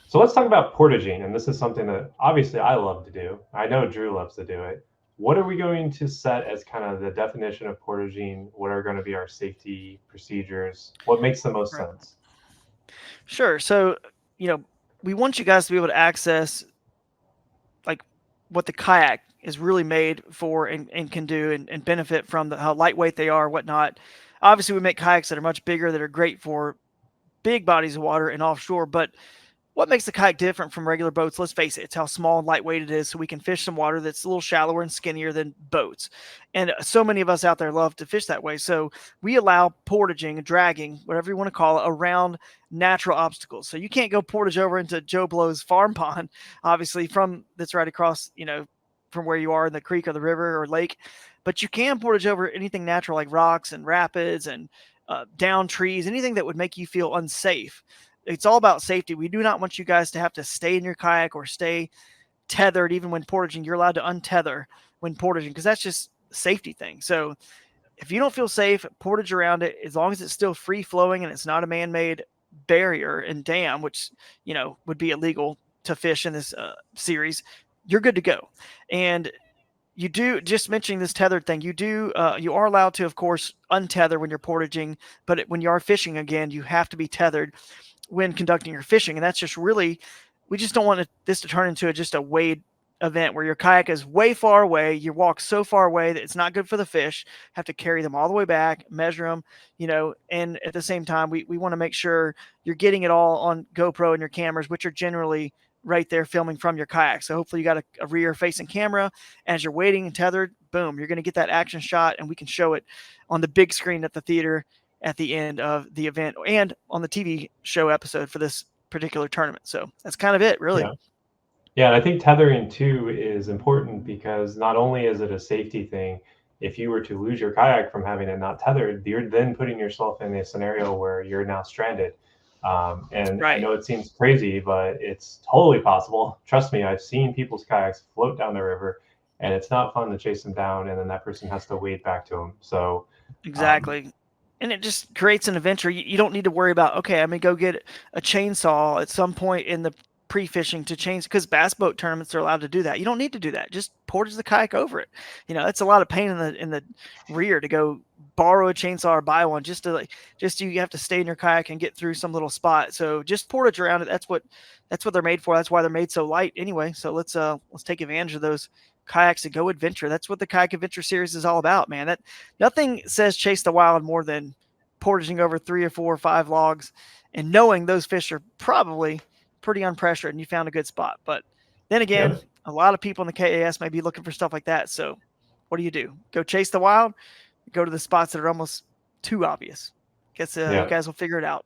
So let's talk about portaging, and this is something that obviously I love to do. I know Drew loves to do it. What are we going to set as kind of the definition of portaging? What are going to be our safety procedures? What makes the most Right. sense? Sure. So, you know, we want you guys to be able to access like what the kayak is really made for and can do and benefit from how lightweight they are, whatnot. Obviously, we make kayaks that are much bigger that are great for big bodies of water and offshore, but what makes the kayak different from regular boats? Let's face it, it's how small and lightweight it is, so we can fish some water that's a little shallower and skinnier than boats. And so many of us out there love to fish that way. So we allow portaging, dragging, whatever you want to call it, around natural obstacles. So you can't go portage over into Joe Blow's farm pond, obviously, from that's right across, from where you are in the creek or the river or lake. But you can portage over anything natural like rocks and rapids and down trees, anything that would make you feel unsafe. It's all about safety. We do not want you guys to have to stay in your kayak or stay tethered even when portaging. You're allowed to untether when portaging because that's just a safety thing. So if you don't feel safe, portage around it as long as it's still free flowing and it's not a man-made barrier and dam, which would be illegal to fish in this series. You're good to go. And you do just mentioning this tethered thing. You are allowed to, of course, untether when you're portaging, but when you are fishing again, you have to be tethered when conducting your fishing. And that's just really, we just don't want this to turn into just a wade event where your kayak is way far away. You walk so far away that it's not good for the fish. Have to carry them all the way back, measure them, and at the same time, we want to make sure you're getting it all on GoPro and your cameras, which are generally right there filming from your kayak. So hopefully you got a rear facing camera. As you're waiting and tethered, boom, you're going to get that action shot and we can show it on the big screen at the theater at the end of the event and on the TV show episode for this particular tournament. So that's kind of it, really. Yeah. Yeah, and I think tethering too is important because not only is it a safety thing, if you were to lose your kayak from having it not tethered, you're then putting yourself in a scenario where you're now stranded. And I Right. know it seems crazy, but it's totally possible. Trust me, I've seen people's kayaks float down the river, and it's not fun to chase them down, and then that person has to wade back to them. So, um, Exactly. And it just creates an adventure. You don't need to worry about, okay, I'm going to go get a chainsaw at some point in the pre-fishing to change because bass boat tournaments are allowed to do that. You don't need to do that. Just portage the kayak over it. That's a lot of pain in the rear to go borrow a chainsaw or buy one just you have to stay in your kayak and get through some little spot. So just portage around it. That's what they're made for. That's why they're made so light anyway. So let's take advantage of those kayaks and go adventure. That's what the kayak adventure series is all about, man. That nothing says chase the wild more than portaging over 3 or 4 or 5 logs and knowing those fish are probably pretty unpressured and you found a good spot. But then again, yep, a lot of people in the KAS may be looking for stuff like that. So what do? Go chase the wild, go to the spots that are almost too obvious. Guess you yeah. guys will figure it out.